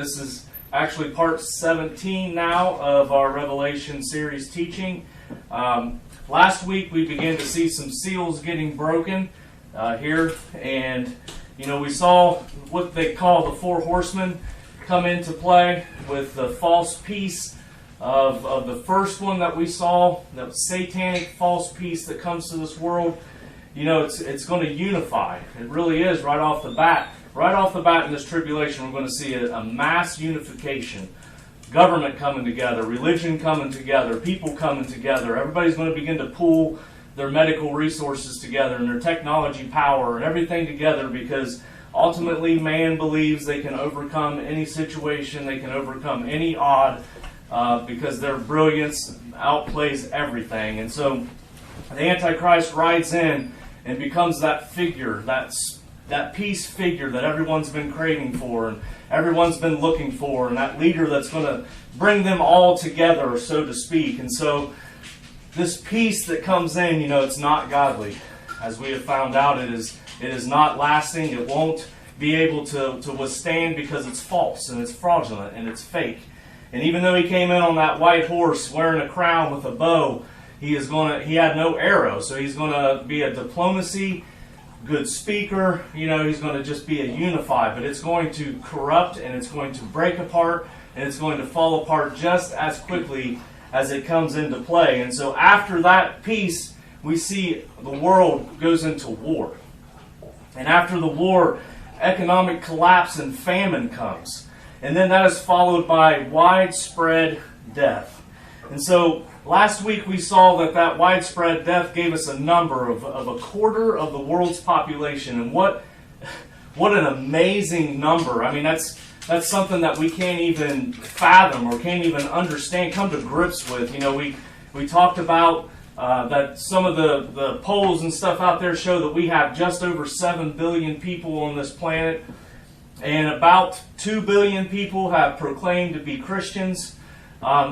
This is actually part 17 now of our Revelation series teaching. Last week we began to see some seals getting broken here, and we saw what they call the four horsemen come into play with the false peace of the first one that we saw, the satanic false peace that comes to this world. It's going to unify. It really is right off the bat. Right off the bat in this tribulation, we're going to see a mass unification. Government coming together, religion coming together, people coming together. Everybody's going to begin to pool their medical resources together and their technology power and everything together, because ultimately man believes they can overcome any situation, they can overcome any odd, because their brilliance outplays everything. And so the Antichrist rides in and becomes that figure, that peace figure that everyone's been craving for and everyone's been looking for, and that leader that's going to bring them all together, so to speak. And so this peace that comes in, it's not godly. As we have found out, it is not lasting. It won't be able to withstand, because it's false and it's fraudulent and it's fake. And even though he came in on that white horse wearing a crown with a bow, he had no arrow, so he's going to be a diplomacy good speaker. He's going to just be a unified, but it's going to corrupt and it's going to break apart and it's going to fall apart just as quickly as it comes into play. And so after that peace, we see the world goes into war. And after the war, economic collapse and famine comes. And then that is followed by widespread death. And so last week we saw that widespread death gave us a number of a quarter of the world's population. And what an amazing number. I mean, that's something that we can't even fathom or can't even understand, come to grips with. We talked about that some of the polls and stuff out there show that we have just over 7 billion people on this planet. And about 2 billion people have proclaimed to be Christians.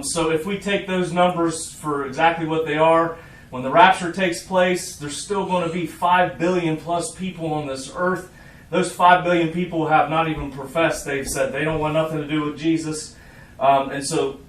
So if we take those numbers for exactly what they are, when the rapture takes place, there's still going to be 5 billion plus people on this earth. Those 5 billion people have not even professed. They've said they don't want nothing to do with Jesus. And so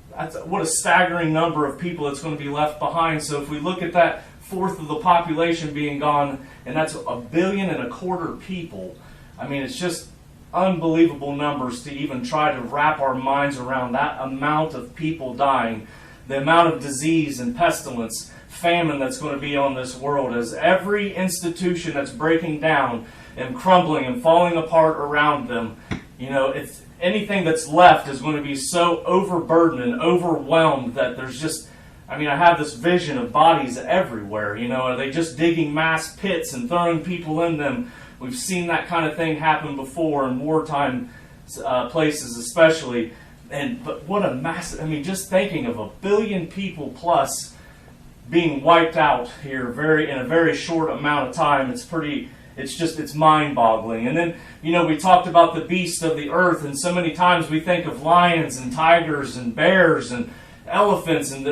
what a staggering number of people that's going to be left behind. So if we look at that fourth of the population being gone, and that's 1.25 billion people, I mean, it's just unbelievable numbers to even try to wrap our minds around, that amount of people dying, the amount of disease and pestilence, famine that's going to be on this world, as every institution that's breaking down and crumbling and falling apart around them, it's anything that's left is going to be so overburdened and overwhelmed that there's just, I have this vision of bodies everywhere. Are they just digging mass pits and throwing people in them? We've seen that kind of thing happen before in wartime places especially. But what a massive, just thinking of 1 billion people plus being wiped out here in a very short amount of time, it's mind-boggling. And then, we talked about the beasts of the earth, and so many times we think of lions and tigers and bears and elephants and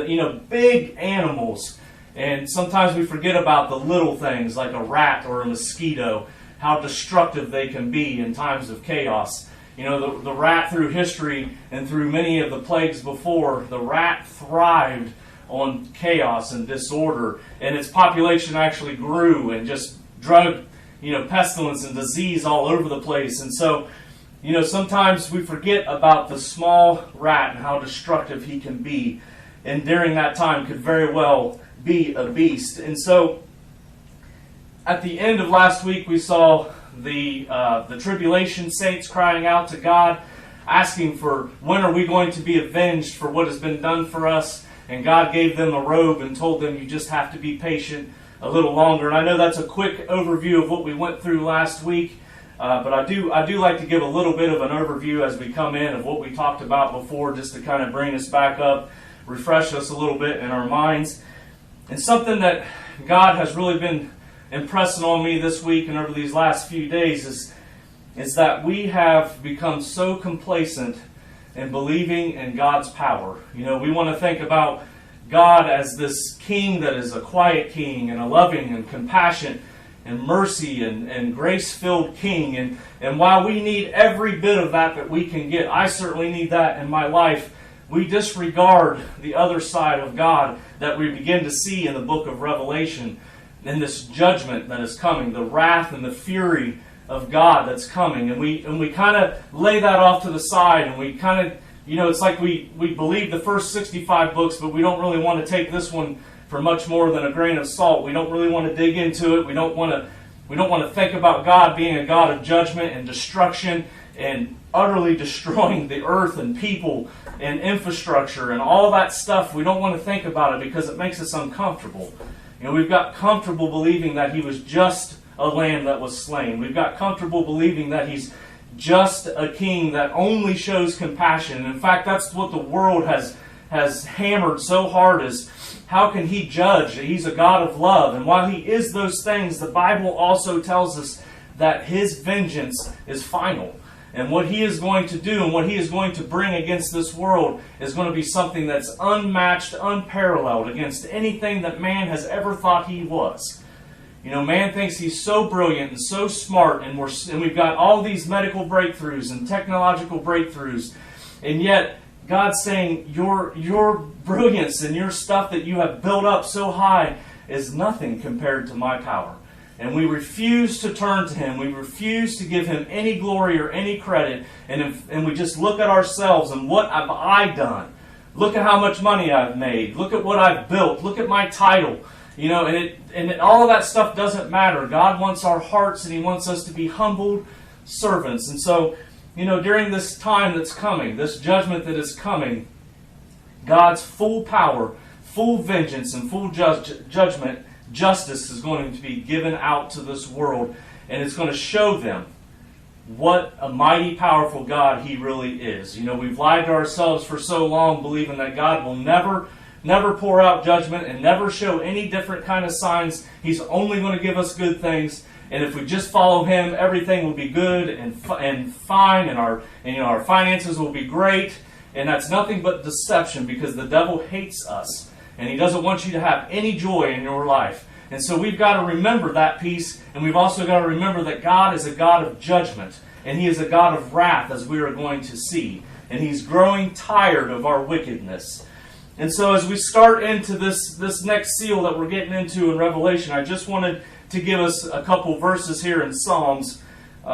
big animals. And sometimes we forget about the little things like a rat or a mosquito, how destructive they can be in times of chaos. The rat, through history and through many of the plagues before, the rat thrived on chaos and disorder, and its population actually grew and just drug, pestilence and disease all over the place. And so, sometimes we forget about the small rat and how destructive he can be, and during that time could very well be a beast. And so, at the end of last week, we saw the tribulation saints crying out to God, asking for, when are we going to be avenged for what has been done for us? And God gave them a robe and told them, you just have to be patient a little longer. And I know that's a quick overview of what we went through last week, but I do like to give a little bit of an overview as we come in of what we talked about before, just to kind of bring us back up, refresh us a little bit in our minds. And something that God has really been impressing on me this week and over these last few days is that we have become so complacent in believing in God's power. We want to think about God as this king that is a quiet king and a loving and compassionate and mercy and grace-filled King. And while we need every bit of that we can get, I certainly need that in my life, we disregard the other side of God that we begin to see in the book of Revelation, in this judgment that is coming, the wrath and the fury of God that's coming. And we kind of lay that off to the side, and we kind of, it's like we believe the first 65 books, but we don't really want to take this one for much more than a grain of salt. We don't really want to dig into it. We don't want to think about God being a God of judgment and destruction and utterly destroying the earth and people and infrastructure and all that stuff. We don't want to think about it because it makes us uncomfortable. We've got comfortable believing that he was just a lamb that was slain. We've got comfortable believing that he's just a king that only shows compassion. And in fact, that's what the world has hammered so hard, is how can he judge? He's a God of love. And while he is those things, the Bible also tells us that his vengeance is final. And what he is going to do and what he is going to bring against this world is going to be something that's unmatched, unparalleled against anything that man has ever thought he was. Man thinks he's so brilliant and so smart, and we've got all these medical breakthroughs and technological breakthroughs, and yet God's saying your brilliance and your stuff that you have built up so high is nothing compared to my power. And we refuse to turn to him. We refuse to give him any glory or any credit. And we just look at ourselves and what have I done? Look at how much money I've made. Look at what I've built. Look at my title. And all of that stuff doesn't matter. God wants our hearts, and he wants us to be humbled servants. And so, during this time that's coming, this judgment that is coming, God's full power, full vengeance, and full judgment, justice is going to be given out to this world, and it's going to show them what a mighty, powerful God he really is. We've lied to ourselves for so long, believing that God will never pour out judgment and never show any different kind of signs. He's only going to give us good things, and if we just follow him, everything will be good and fine, and our finances will be great. And that's nothing but deception, because the devil hates us. And he doesn't want you to have any joy in your life. And so we've got to remember that piece. And we've also got to remember that God is a God of judgment. And he is a God of wrath, as we are going to see. And he's growing tired of our wickedness. And so as we start into this next seal that we're getting into in Revelation, I just wanted to give us a couple verses here in Psalms.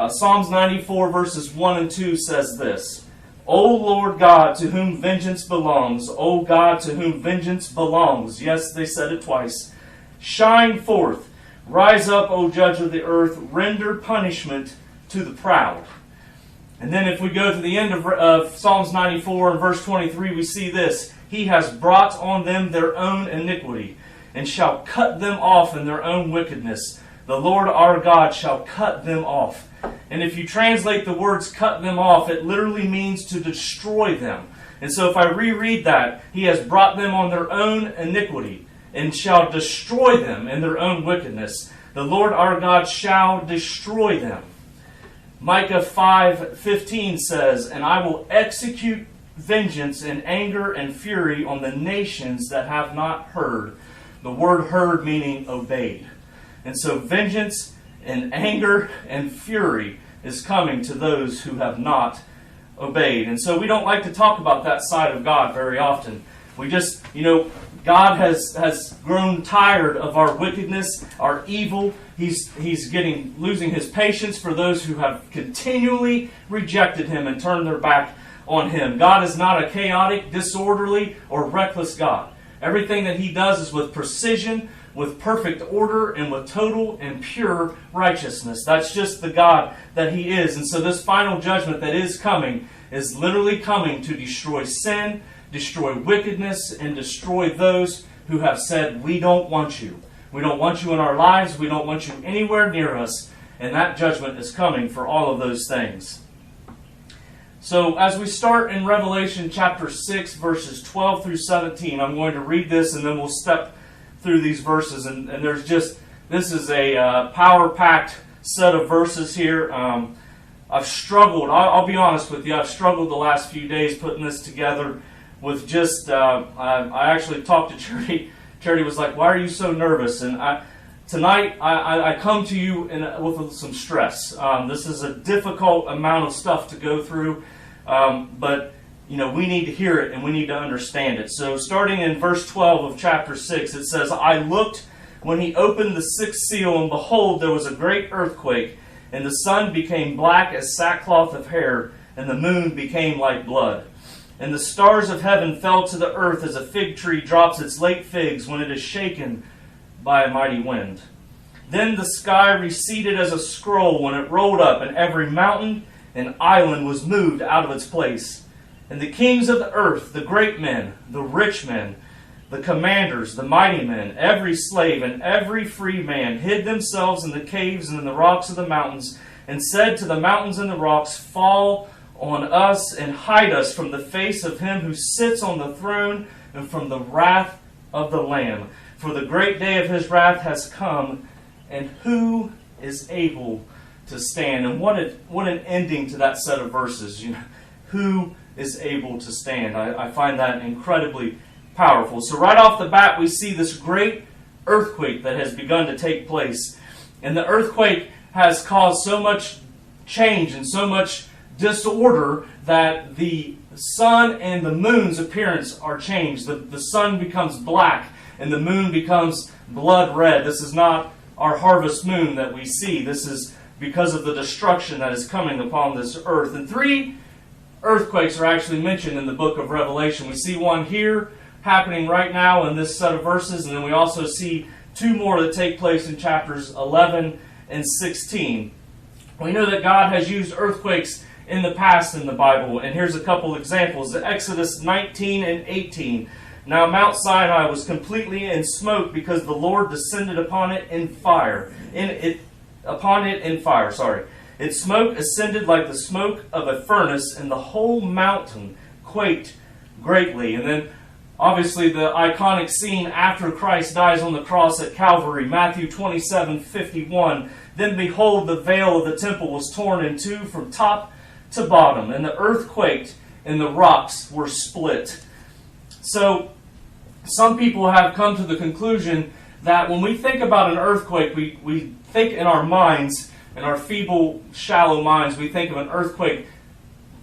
Psalms 94 verses 1 and 2 says this: O Lord God, to whom vengeance belongs, O God, to whom vengeance belongs. Yes, they said it twice. Shine forth. Rise up, O judge of the earth. Render punishment to the proud. And then if we go to the end of Psalms 94 and verse 23, we see this: He has brought on them their own iniquity, and shall cut them off in their own wickedness. The Lord our God shall cut them off. And if you translate the words cut them off, it literally means to destroy them. And so if I reread that, he has brought them on their own iniquity, and shall destroy them in their own wickedness. The Lord our God shall destroy them. Micah 5:15 says, And I will execute vengeance and anger and fury on the nations that have not heard. The word heard meaning obeyed. And so vengeance and anger and fury is coming to those who have not obeyed. And so we don't like to talk about that side of God very often. We just, God has grown tired of our wickedness, our evil. He's losing his patience for those who have continually rejected him and turned their back on him. God is not a chaotic, disorderly, or reckless God. Everything that he does is with precision, with perfect order, and with total and pure righteousness. That's just the God that he is. And so this final judgment that is coming is literally coming to destroy sin, destroy wickedness, and destroy those who have said, we don't want you. We don't want you in our lives. We don't want you anywhere near us. And that judgment is coming for all of those things. So as we start in Revelation chapter 6, verses 12 through 17, I'm going to read this and then we'll step through these verses. And this is a power-packed set of verses here. I've struggled, I'll be honest with you, I've struggled the last few days putting this together with just, I actually talked to Charity. Charity was like, why are you so nervous? And tonight I come to you with some stress. This is a difficult amount of stuff to go through, but we need to hear it and we need to understand it. So starting in verse 12 of chapter 6, it says, I looked when he opened the sixth seal, and behold, there was a great earthquake, and the sun became black as sackcloth of hair, and the moon became like blood. And the stars of heaven fell to the earth as a fig tree drops its late figs when it is shaken by a mighty wind. Then the sky receded as a scroll when it rolled up, and every mountain and island was moved out of its place. And the kings of the earth, the great men, the rich men, the commanders, the mighty men, every slave and every free man hid themselves in the caves and in the rocks of the mountains, and said to the mountains and the rocks, Fall on us and hide us from the face of him who sits on the throne and from the wrath of the Lamb. For the great day of his wrath has come, and who is able to stand? And what an ending to that set of verses. Who is able to stand? I find that incredibly powerful. So right off the bat, we see this great earthquake that has begun to take place. And the earthquake has caused so much change and so much disorder that the sun and the moon's appearance are changed. The sun becomes black and the moon becomes blood red. This is not our harvest moon that we see. This is because of the destruction that is coming upon this earth. And 3 earthquakes are actually mentioned in the book of Revelation. We see one here happening right now in this set of verses, and then we also see 2 more that take place in chapters 11 and 16. We know that God has used earthquakes in the past in the Bible, and here's a couple examples. Exodus 19 and 18. Now Mount Sinai was completely in smoke because the Lord descended upon it in fire. Its smoke ascended like the smoke of a furnace, and the whole mountain quaked greatly. And then obviously the iconic scene after Christ dies on the cross at Calvary, Matthew 27:51. Then behold, the veil of the temple was torn in 2 from top to bottom, and the earth quaked, and the rocks were split. So some people have come to the conclusion that when we think about an earthquake, we think in our minds, in our feeble, shallow minds, we think of an earthquake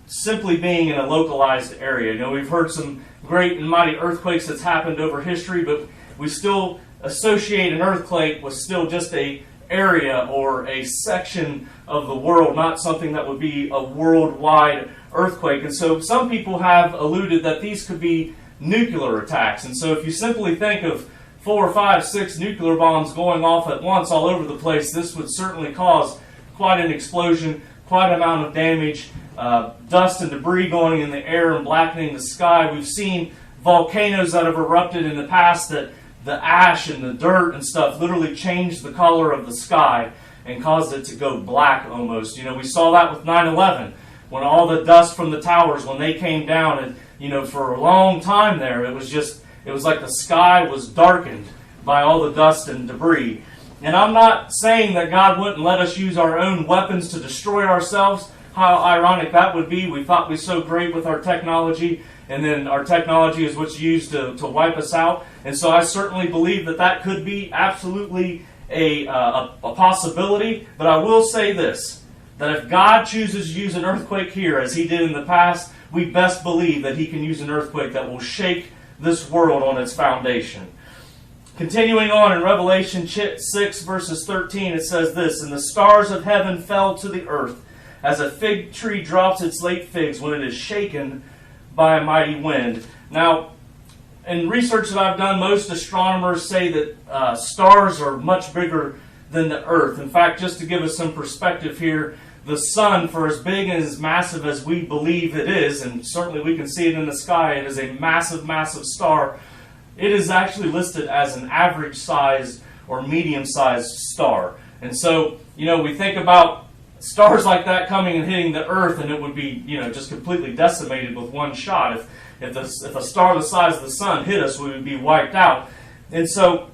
simply being in a localized area. We've heard some great and mighty earthquakes that's happened over history, but we still associate an earthquake with still just a area or a section of the world, not something that would be a worldwide earthquake. And so some people have alluded that these could be nuclear attacks. And so if you simply think of 4, 5, 6 nuclear bombs going off at once all over the place, this would certainly cause quite an explosion, quite an amount of damage, dust and debris going in the air and blackening the sky. We've seen volcanoes that have erupted in the past that the ash and the dirt and stuff literally changed the color of the sky and caused it to go black almost. We saw that with 9/11, when all the dust from the towers, when they came down, and for a long time there, it was like the sky was darkened by all the dust and debris. And I'm not saying that God wouldn't let us use our own weapons to destroy ourselves. How ironic that would be. We thought we were so great with our technology, and then our technology is what's used to wipe us out. And so I certainly believe that could be absolutely a possibility. But I will say this, that if God chooses to use an earthquake here, as He did in the past, we best believe that He can use an earthquake that will shake this world on its foundation. Continuing on in Revelation 6, verses 13, it says this, And the stars of heaven fell to the earth, as a fig tree drops its late figs when it is shaken by a mighty wind. Now, in research that I've done, most astronomers say that stars are much bigger than the earth. In fact, just to give us some perspective here, the sun, for as big and as massive as we believe it is, and certainly we can see it in the sky, it is a massive, massive star. It is actually listed as an average-sized or medium-sized star. And so, we think about stars like that coming and hitting the earth, and it would be, just completely decimated with one shot. If a star the size of the sun hit us, we would be wiped out. And so,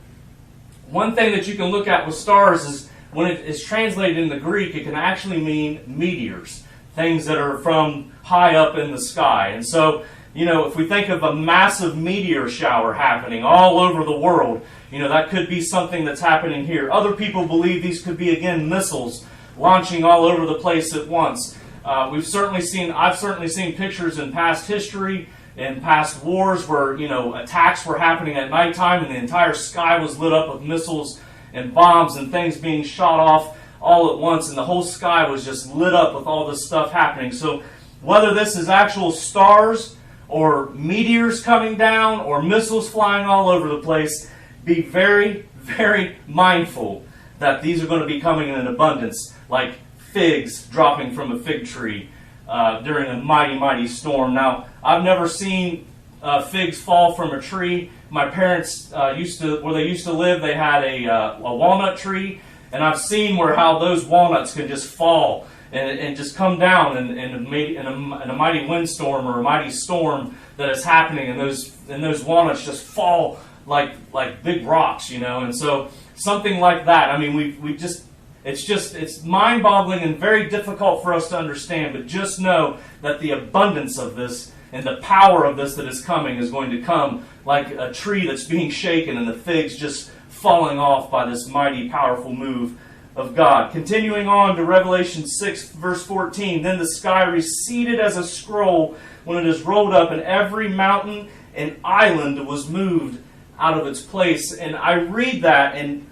one thing that you can look at with stars is when it is translated in the Greek, it can actually mean meteors, things that are from high up in the sky. And so, if we think of a massive meteor shower happening all over the world, that could be something that's happening here. Other people believe these could be, again, missiles launching all over the place at once. I've certainly seen pictures in past history, in past wars, where, attacks were happening at nighttime and the entire sky was lit up with missiles and bombs and things being shot off all at once, and the whole sky was just lit up with all this stuff happening. So whether this is actual stars or meteors coming down or missiles flying all over the place, be very, very mindful that these are going to be coming in abundance, like figs dropping from a fig tree during a mighty, mighty storm. Now, I've never seen figs fall from a tree. My parents where they used to live, they had a walnut tree, and I've seen how those walnuts can just fall and just come down in a mighty windstorm or a mighty storm that is happening, and those walnuts just fall like big rocks, and so something like that. I mean, it's mind-boggling and very difficult for us to understand, but just know that the abundance of this and the power of this that is coming is going to come like a tree that's being shaken and the figs just falling off by this mighty, powerful move of God. Continuing on to Revelation 6, verse 14, then the sky receded as a scroll when it is rolled up, and every mountain and island was moved out of its place. And I read that, and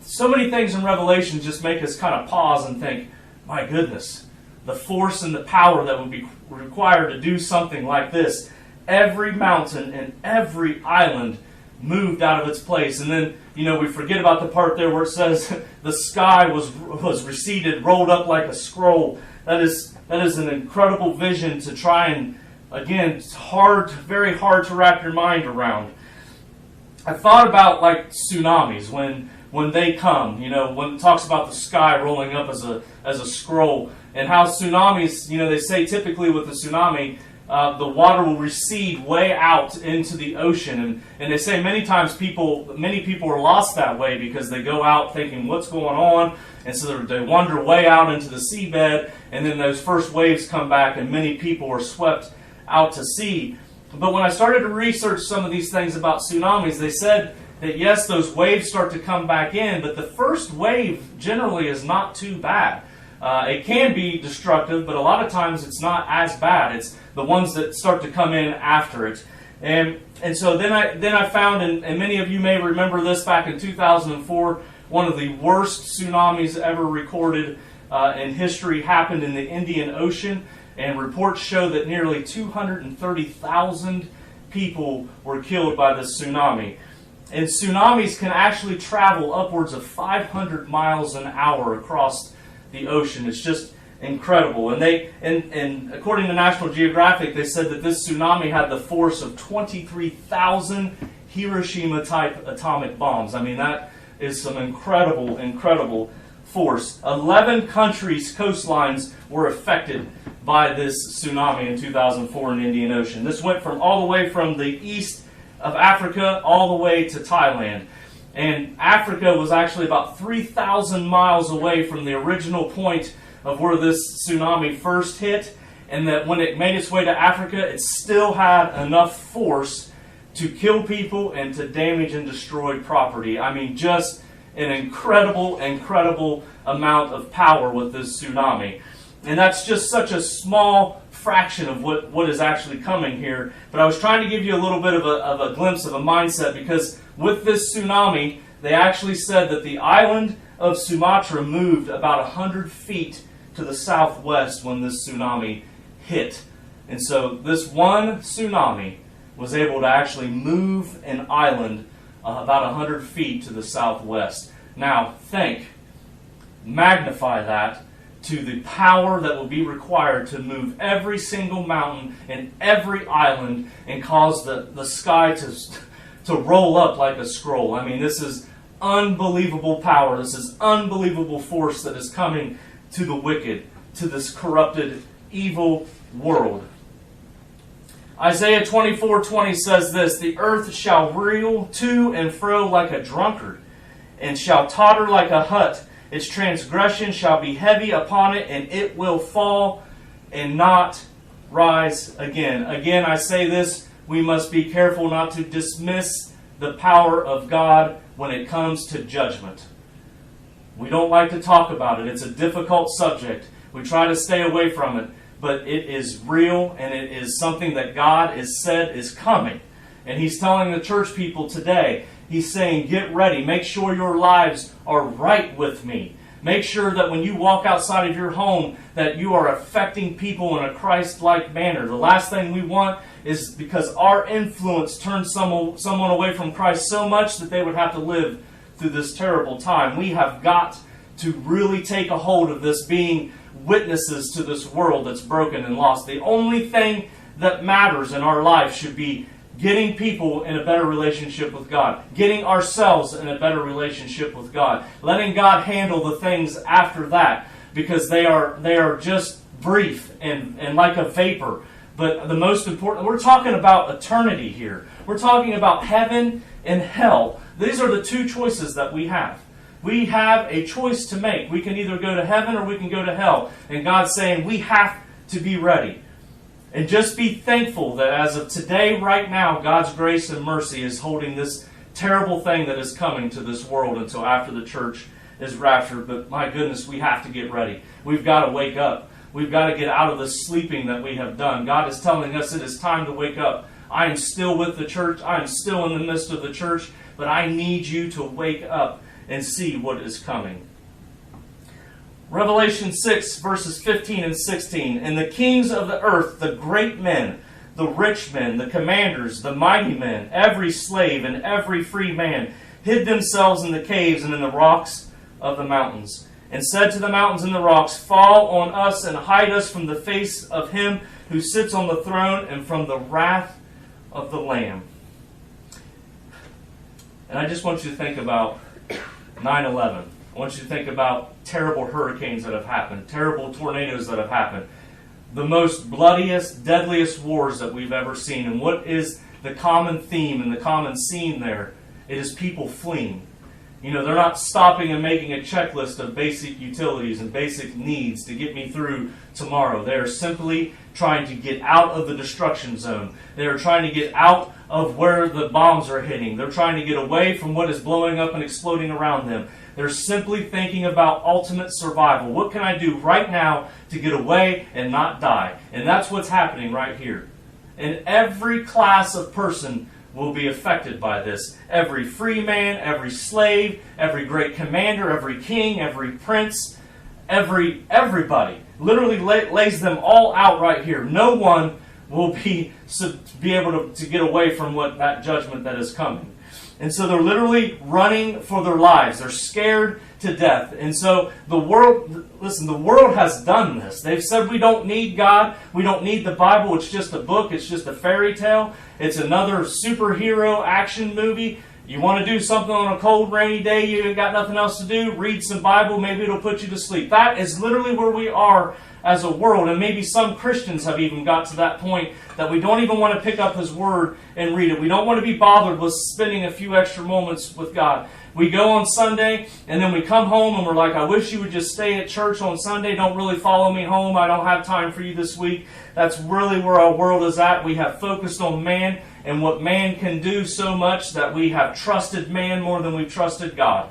so many things in Revelation just make us kind of pause and think, my goodness, the force and the power that would be required to do something like this. Every mountain and every island moved out of its place. And then, we forget about the part there where it says the sky was receded, rolled up like a scroll. That is an incredible vision to try and, again, it's very hard to wrap your mind around. I thought about like tsunamis when they come, when it talks about the sky rolling up as a scroll, and how tsunamis, they say typically with a tsunami, the water will recede way out into the ocean, and they say many people are lost that way because they go out thinking what's going on, and so they wander way out into the seabed, and then those first waves come back, and many people are swept out to sea. But when I started to research some of these things about tsunamis, they said that yes, those waves start to come back in, but the first wave generally is not too bad. It can be destructive, but a lot of times it's not as bad. It's the ones that start to come in after it. And so then I found, and many of you may remember this, back in 2004, one of the worst tsunamis ever recorded in history happened in the Indian Ocean, and reports show that nearly 230,000 people were killed by this tsunami. And tsunamis can actually travel upwards of 500 miles an hour across the ocean. It's just incredible. And according to National Geographic, they said that this tsunami had the force of 23,000 Hiroshima-type atomic bombs. I mean, that is some incredible, incredible force. 11 countries' coastlines were affected by this tsunami in 2004 in the Indian Ocean. This went all the way from the east of Africa all the way to Thailand. And Africa was actually about 3,000 miles away from the original point of where this tsunami first hit, and that when it made its way to Africa, it still had enough force to kill people and to damage and destroy property. I mean, just an incredible, incredible amount of power with this tsunami. And that's just such a small fraction of what is actually coming here. But I was trying to give you a little bit of a glimpse of a mindset, because with this tsunami, they actually said that the island of Sumatra moved about 100 feet to the southwest when this tsunami hit. And so this one tsunami was able to actually move an island about 100 feet to the southwest. Now, magnify that to the power that will be required to move every single mountain and every island and cause the sky to roll up like a scroll. I mean, this is unbelievable power. This is unbelievable force that is coming to the wicked, to this corrupted, evil world. Isaiah 24:20 says this, "The earth shall reel to and fro like a drunkard, and shall totter like a hut. Its transgression shall be heavy upon it, and it will fall and not rise again. Again, I say this, we must be careful not to dismiss the power of God when it comes to judgment. We don't like to talk about it. It's a difficult subject. We try to stay away from it. But it is real, and it is something that God has said is coming. And He's telling the church people today, He's saying, get ready. Make sure your lives are right with me. Make sure that when you walk outside of your home, that you are affecting people in a Christ-like manner. The last thing we want is because our influence turns someone away from Christ so much that they would have to live through this terrible time. We have got to really take a hold of this, being witnesses to this world that's broken and lost. The only thing that matters in our life should be getting people in a better relationship with God, getting ourselves in a better relationship with God, letting God handle the things after that, because they are just brief and like a vapor. But the most important, we're talking about eternity here. We're talking about heaven and hell. These are the two choices that we have. We have a choice to make. We can either go to heaven or we can go to hell. And God's saying we have to be ready. And just be thankful that as of today, right now, God's grace and mercy is holding this terrible thing that is coming to this world until after the church is raptured. But my goodness, we have to get ready. We've got to wake up. We've got to get out of the sleeping that we have done. God is telling us it is time to wake up. I am still with the church. I am still in the midst of the church. But I need you to wake up and see what is coming. Revelation 6, verses 15 and 16. And the kings of the earth, the great men, the rich men, the commanders, the mighty men, every slave and every free man, hid themselves in the caves and in the rocks of the mountains, and said to the mountains and the rocks, fall on us and hide us from the face of him who sits on the throne and from the wrath of the Lamb. And I just want you to think about 9/11. I want you to think about terrible hurricanes that have happened, terrible tornadoes that have happened, the most bloodiest, deadliest wars that we've ever seen. And what is the common theme and the common scene there? It is people fleeing. You know, they're not stopping and making a checklist of basic utilities and basic needs to get me through tomorrow. They are simply trying to get out of the destruction zone. They are trying to get out of where the bombs are hitting. They're trying to get away from what is blowing up and exploding around them. They're simply thinking about ultimate survival. What can I do right now to get away and not die? And that's what's happening right here. And every class of person will be affected by this. Every free man, every slave, every great commander, every king, every prince, everybody. Literally lays them all out right here. No one will be able to get away from that judgment that is coming. And so they're literally running for their lives. They're scared to death. And so the world has done this. They've said we don't need God. We don't need the Bible. It's just a book. It's just a fairy tale. It's another superhero action movie. You want to do something on a cold, rainy day, you ain't got nothing else to do, read some Bible, maybe it'll put you to sleep. That is literally where we are as a world. And maybe some Christians have even got to that point that we don't even want to pick up His Word and read it. We don't want to be bothered with spending a few extra moments with God. We go on Sunday, and then we come home, and we're like, I wish you would just stay at church on Sunday. Don't really follow me home. I don't have time for you this week. That's really where our world is at. We have focused on man and what man can do so much that we have trusted man more than we've trusted God.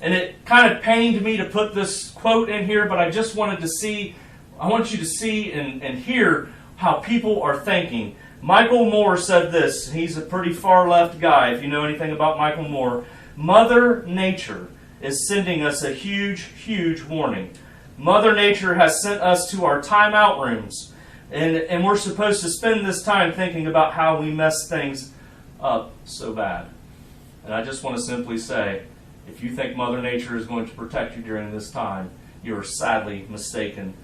And it kind of pained me to put this quote in here, but I just wanted to see, I want you to see and hear how people are thinking. Michael Moore said this. He's a pretty far left guy, if you know anything about Michael Moore. Mother Nature is sending us a huge, huge warning. Mother Nature has sent us to our timeout rooms. And we're supposed to spend this time thinking about how we mess things up so bad. And I just want to simply say, if you think Mother Nature is going to protect you during this time, you are sadly mistaken.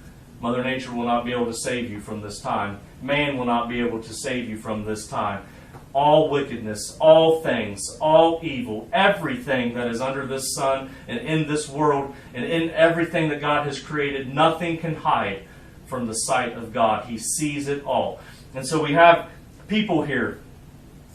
Mother Nature will not be able to save you from this time. Man will not be able to save you from this time. All wickedness, all things, all evil, everything that is under this sun and in this world and in everything that God has created, nothing can hide from the sight of God. He sees it all. And so we have people here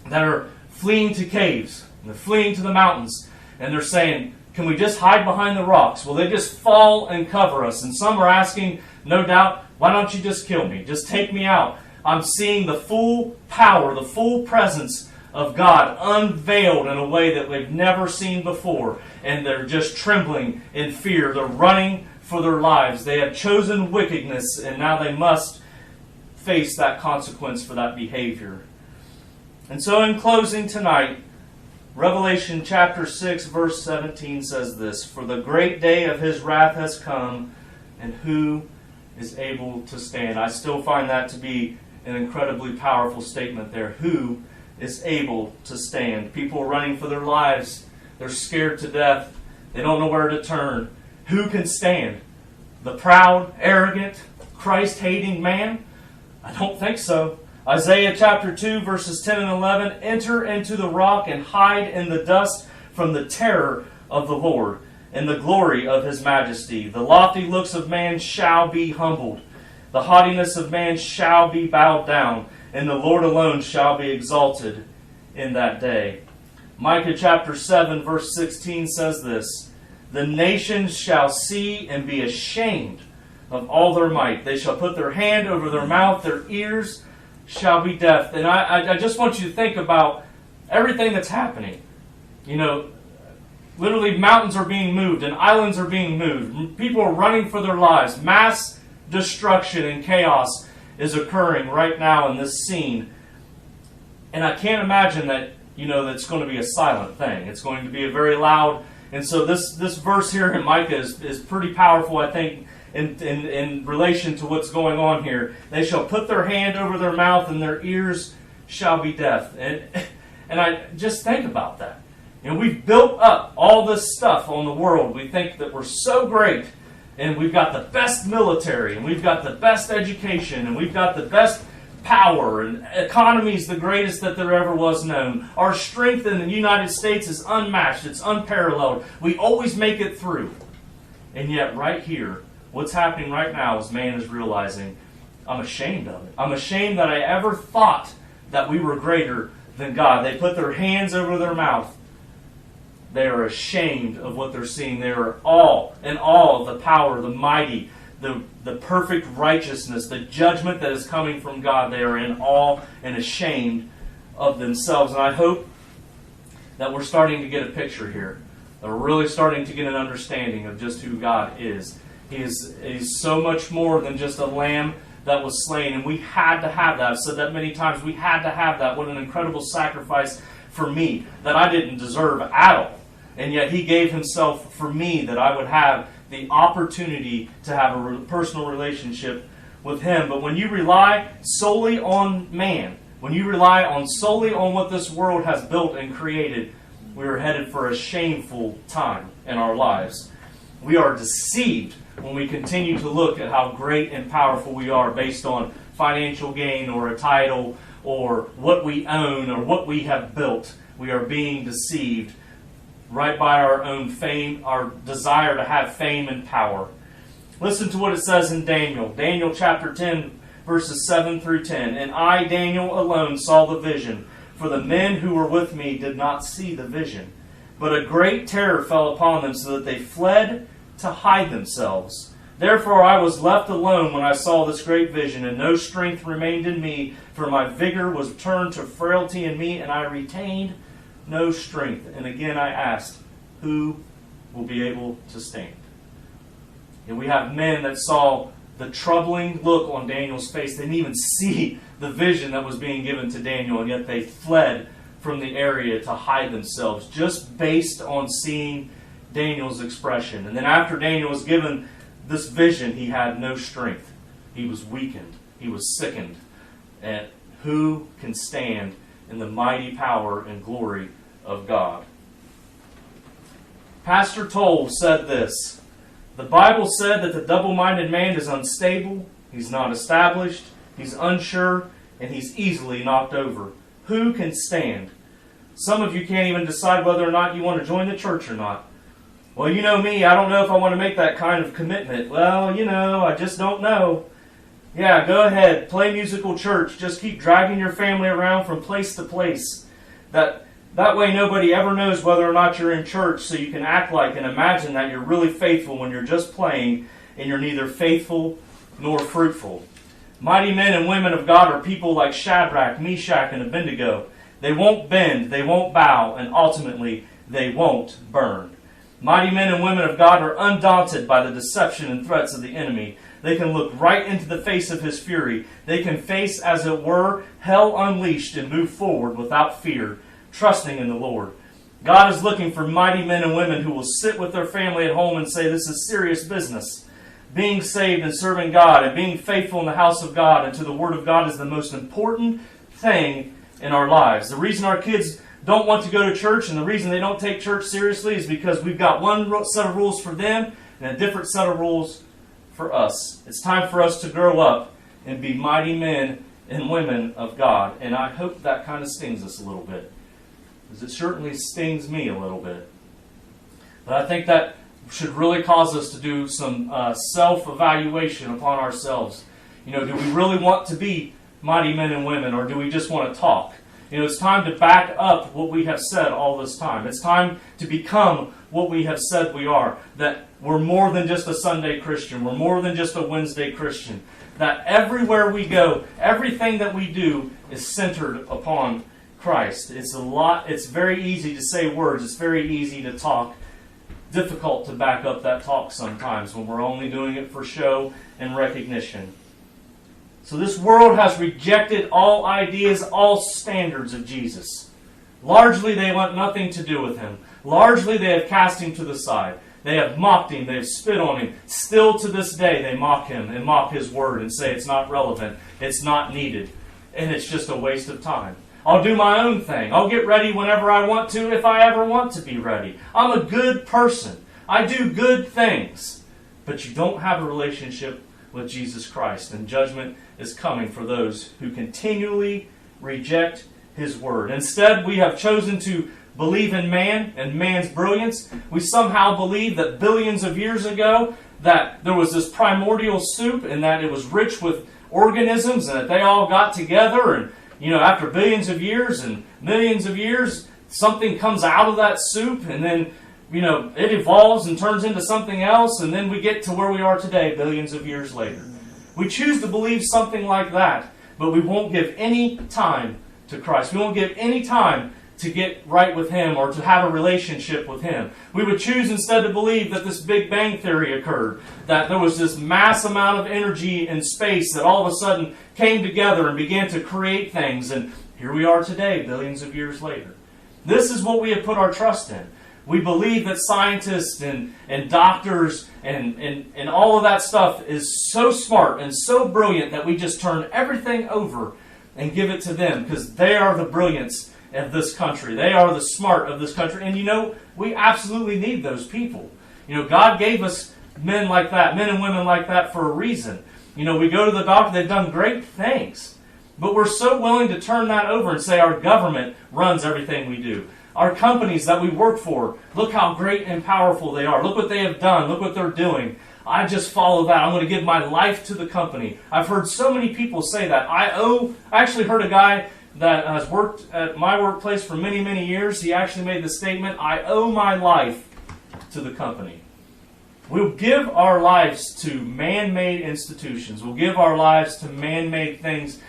that are fleeing to caves, and they're fleeing to the mountains, and they're saying, can we just hide behind the rocks? Will they just fall and cover us? And some are asking, no doubt, Why don't you just kill me? Just take me out. I'm seeing the full power, the full presence of God unveiled in a way that they've never seen before. And they're just trembling in fear. They're running for their lives. They have chosen wickedness, and now they must face that consequence for that behavior. And so in closing tonight, Revelation chapter 6 verse 17 says this, "For the great day of his wrath has come, and who is able to stand?" I still find that to be an incredibly powerful statement there. Who is able to stand? People are running for their lives. They're scared to death. They don't know where to turn. Who can stand? The proud, arrogant, Christ-hating man? I don't think so. Isaiah chapter 2 verses 10 and 11, "Enter into the rock and hide in the dust from the terror of the Lord and the glory of his majesty. The lofty looks of man shall be humbled. The haughtiness of man shall be bowed down, and the Lord alone shall be exalted in that day." Micah chapter 7 verse 16 says this, "The nations shall see and be ashamed of all their might. They shall put their hand over their mouth, their ears shall be deaf." And I just want you to think about everything that's happening. You know, literally mountains are being moved and islands are being moved. People are running for their lives. Mass destruction and chaos is occurring right now in this scene. And I can't imagine that, that's going to be a silent thing. It's going to be a very loud. And so this verse here in Micah is pretty powerful, I think, in relation to what's going on here. They shall put their hand over their mouth and their ears shall be deaf. And I just think about that. We've built up all this stuff on the world. We think that we're so great, and we've got the best military, and we've got the best education, and we've got the best power, and economy is the greatest that there ever was known. Our strength in the United States is unmatched. It's unparalleled. We always make it through. And yet right here, what's happening right now is man is realizing, I'm ashamed of it. I'm ashamed that I ever thought that we were greater than God. They put their hands over their mouth. They are ashamed of what they're seeing. They are in awe of the power, the mighty, the perfect righteousness, the judgment that is coming from God. They are in awe and ashamed of themselves. And I hope that we're starting to get a picture here. That we're really starting to get an understanding of just who God is. He's so much more than just a lamb that was slain. And we had to have that. I've said that many times. We had to have that. What an incredible sacrifice for me that I didn't deserve at all. And yet He gave Himself for me that I would have the opportunity to have a personal relationship with Him. But when you rely solely on man, when you rely solely on what this world has built and created, we are headed for a shameful time in our lives. We are deceived when we continue to look at how great and powerful we are based on financial gain or a title or what we own or what we have built. We are being deceived right by our own fame, our desire to have fame and power. Listen to what it says in Daniel. Daniel chapter 10, verses 7 through 10. "And I, Daniel, alone saw the vision, for the men who were with me did not see the vision. But a great terror fell upon them, so that they fled to hide themselves. Therefore I was left alone when I saw this great vision, and no strength remained in me, for my vigor was turned to frailty in me, and I retained no strength. And again I asked, who will be able to stand?" And we have men that saw the troubling look on Daniel's face. They didn't even see the vision that was being given to Daniel, and yet they fled from the area to hide themselves, just based on seeing Daniel's expression. And then after Daniel was given this vision, he had no strength. He was weakened. He was sickened. And who can stand in the mighty power and glory of God? Pastor Toll said this: "The Bible said that the double-minded man is unstable, he's not established, he's unsure, and he's easily knocked over. Who can stand?" Some of you can't even decide whether or not you want to join the church or not. "Well, you know me, I don't know if I want to make that kind of commitment." "Well, I just don't know." Yeah, go ahead, play musical church. Just keep dragging your family around from place to place. That way nobody ever knows whether or not you're in church, so you can act like and imagine that you're really faithful when you're just playing, and you're neither faithful nor fruitful. Mighty men and women of God are people like Shadrach, Meshach, and Abednego. They won't bend, they won't bow, and ultimately they won't burn. Mighty men and women of God are undaunted by the deception and threats of the enemy. They can look right into the face of his fury. They can face, as it were, hell unleashed and move forward without fear, trusting in the Lord. God is looking for mighty men and women who will sit with their family at home and say, this is serious business. Being saved and serving God and being faithful in the house of God and to the Word of God is the most important thing in our lives. The reason our kids don't want to go to church and the reason they don't take church seriously is because we've got one set of rules for them and a different set of rules for us. It's time for us to grow up and be mighty men and women of God. And I hope that kind of stings us a little bit, because it certainly stings me a little bit. But I think that should really cause us to do some self-evaluation upon ourselves. Do we really want to be mighty men and women, or do we just want to talk? It's time to back up what we have said all this time. It's time to become what we have said we are. That we're more than just a Sunday Christian. We're more than just a Wednesday Christian. That everywhere we go, everything that we do is centered upon Christ. It's very easy to say words. It's very easy to talk. Difficult to back up that talk sometimes when we're only doing it for show and recognition. So this world has rejected all ideas, all standards of Jesus. Largely they want nothing to do with him. Largely they have cast him to the side. They have mocked him. They have spit on him. Still to this day they mock him and mock his word and say it's not relevant, it's not needed, and it's just a waste of time. I'll do my own thing. I'll get ready whenever I want to, if I ever want to be ready. I'm a good person. I do good things. But you don't have a relationship with Jesus Christ, and judgment is coming for those who continually reject his word. Instead, we have chosen to believe in man and man's brilliance. We somehow believe that billions of years ago that there was this primordial soup and that it was rich with organisms and that they all got together and after billions of years and millions of years, something comes out of that soup and then, it evolves and turns into something else, and then we get to where we are today, billions of years later. We choose to believe something like that, but we won't give any time to Christ. We won't give any time to get right with him or to have a relationship with him. We would choose instead to believe that this Big Bang Theory occurred, that there was this mass amount of energy in space that all of a sudden came together and began to create things, and here we are today, billions of years later. This is what we have put our trust in. We believe that scientists and doctors and all of that stuff is so smart and so brilliant that we just turn everything over and give it to them because they are the brilliance of this country. They are the smart of this country. And we absolutely need those people. God gave us men like that, men and women like that for a reason. We go to the doctor, they've done great things. But we're so willing to turn that over and say our government runs everything we do. Our companies that we work for, look how great and powerful they are. Look what they have done. Look what they're doing. I just follow that. I'm going to give my life to the company. I've heard so many people say that. I actually heard a guy that has worked at my workplace for many, many years. He actually made the statement, I owe my life to the company. We'll give our lives to man-made institutions. We'll give our lives to man-made things.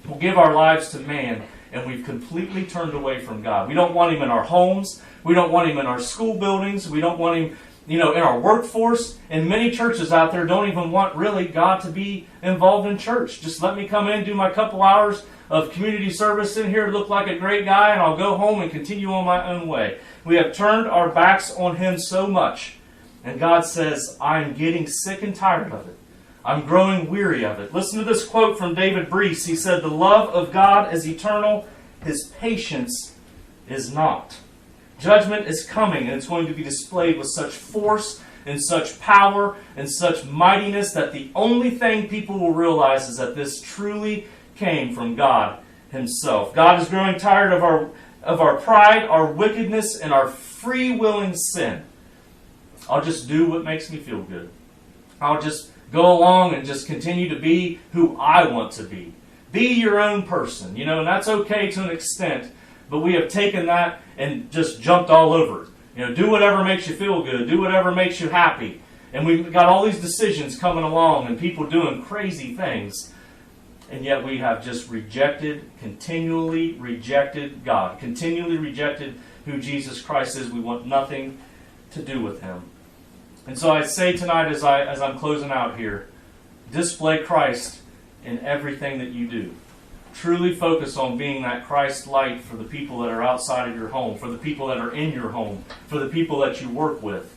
We'll give our lives to man. And we've completely turned away from God. We don't want him in our homes. We don't want him in our school buildings. We don't want him, in our workforce. And many churches out there don't even want really God to be involved in church. Just let me come in, do my couple hours of community service in here, look like a great guy, and I'll go home and continue on my own way. We have turned our backs on him so much. And God says, I'm getting sick and tired of it. I'm growing weary of it. Listen to this quote from David Breese. He said, the love of God is eternal. His patience is not. Judgment is coming, and it's going to be displayed with such force and such power and such mightiness that the only thing people will realize is that this truly came from God himself. God is growing tired of our pride, our wickedness, and our free-willing sin. I'll just do what makes me feel good. I'll just go along and just continue to be who I want to be. Be your own person, and that's okay to an extent, but we have taken that and just jumped all over it. Do whatever makes you feel good. Do whatever makes you happy. And we've got all these decisions coming along and people doing crazy things. And yet we have just continually rejected God, continually rejected who Jesus Christ is. We want nothing to do with Him. And so I say tonight as I'm closing out here, display Christ in everything that you do. Truly focus on being that Christ light for the people that are outside of your home, for the people that are in your home, for the people that you work with.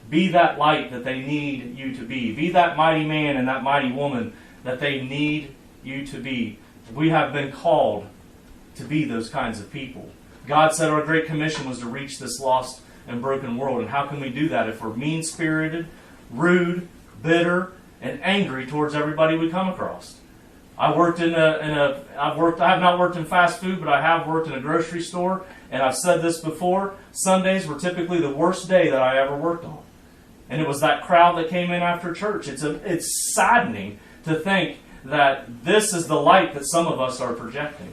Be that light that they need you to be. Be that mighty man and that mighty woman that they need you to be. We have been called to be those kinds of people. God said our Great Commission was to reach this lost and broken world. And how can we do that if we're mean-spirited, rude, bitter, and angry towards everybody we come across? I have not worked in fast food, but I have worked in a grocery store, and I've said this before, Sundays were typically the worst day that I ever worked on. And it was that crowd that came in after church. It's saddening to think that this is the light that some of us are projecting.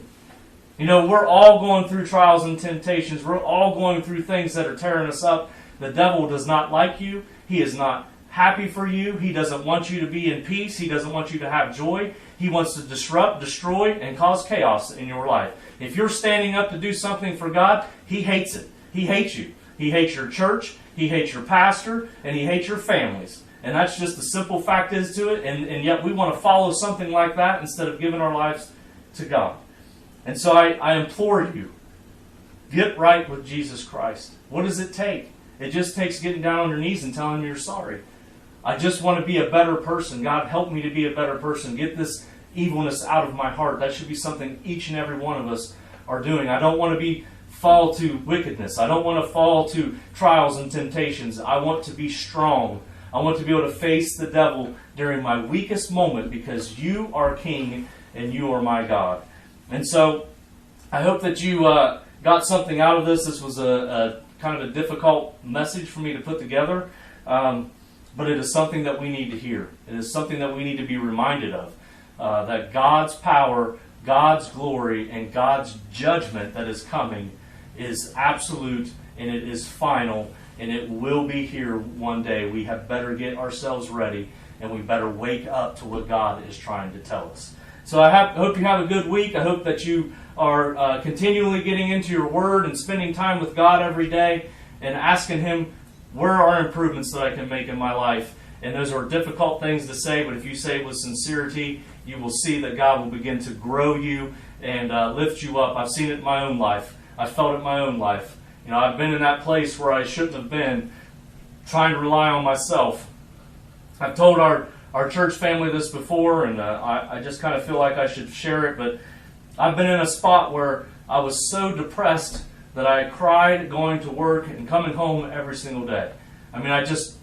You know, we're all going through trials and temptations. We're all going through things that are tearing us up. The devil does not like you. He is not happy for you. He doesn't want you to be in peace. He doesn't want you to have joy. He wants to disrupt, destroy, and cause chaos in your life. If you're standing up to do something for God, he hates it. He hates you. He hates your church. He hates your pastor. And he hates your families. And that's just the simple fact is to it. And yet we want to follow something like that instead of giving our lives to God. And so I implore you, get right with Jesus Christ. What does it take? It just takes getting down on your knees and telling Him you're sorry. I just want to be a better person. God, help me to be a better person. Get this evilness out of my heart. That should be something each and every one of us are doing. I don't want to fall to wickedness. I don't want to fall to trials and temptations. I want to be strong. I want to be able to face the devil during my weakest moment because you are King and you are my God. And so I hope that you got something out of this. This was a kind of a difficult message for me to put together. But it is something that we need to hear. It is something that we need to be reminded of. That God's power, God's glory, and God's judgment that is coming is absolute and it is final and it will be here one day. We have better get ourselves ready and we better wake up to what God is trying to tell us. So I hope you have a good week. I hope that you are continually getting into your Word and spending time with God every day and asking Him, where are improvements that I can make in my life? And those are difficult things to say, but if you say it with sincerity, you will see that God will begin to grow you and lift you up. I've seen it in my own life. I've felt it in my own life. You know, I've been in that place where I shouldn't have been, trying to rely on myself. I've told our church family this before, and I just kind of feel like I should share it, but I've been in a spot where I was so depressed that I cried going to work and coming home every single day. I mean, I just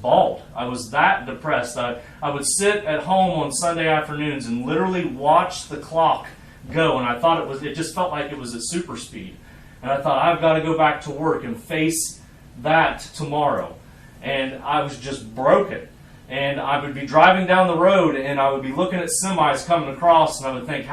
bawled. I was that depressed. I would sit at home on Sunday afternoons and literally watch the clock go, and I thought it just felt like it was at super speed. And I thought, I've got to go back to work and face that tomorrow. And I was just broken. And I would be driving down the road and I would be looking at semis coming across, and I would think,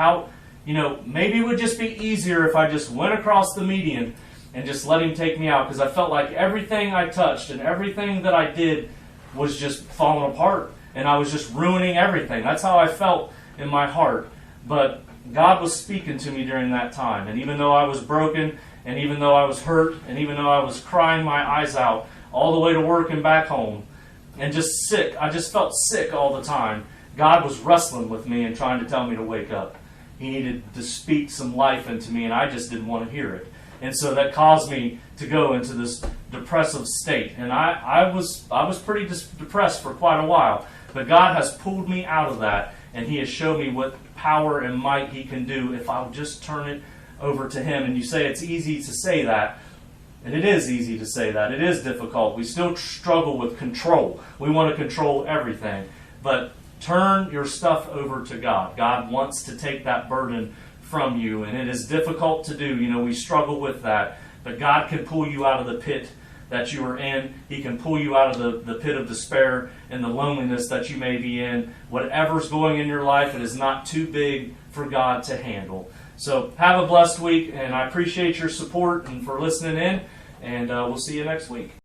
maybe it would just be easier if I just went across the median and just let him take me out, because I felt like everything I touched and everything that I did was just falling apart and I was just ruining everything. That's how I felt in my heart. But God was speaking to me during that time, and even though I was broken and even though I was hurt and even though I was crying my eyes out all the way to work and back home and just sick, I just felt sick all the time, God was wrestling with me and trying to tell me to wake up. He needed to speak some life into me, and I just didn't want to hear it. And so that caused me to go into this depressive state. And I was pretty depressed for quite a while. But God has pulled me out of that, and He has showed me what power and might He can do if I'll just turn it over to Him. And you say it's easy to say that. And it is easy to say that. It is difficult. We still struggle with control. We want to control everything. But turn your stuff over to God. God wants to take that burden from you, and it is difficult to do. We struggle with that. But God can pull you out of the pit that you are in. He can pull you out of the pit of despair and the loneliness that you may be in. Whatever's going in your life, it is not too big for God to handle. So have a blessed week, and I appreciate your support and for listening in, and we'll see you next week.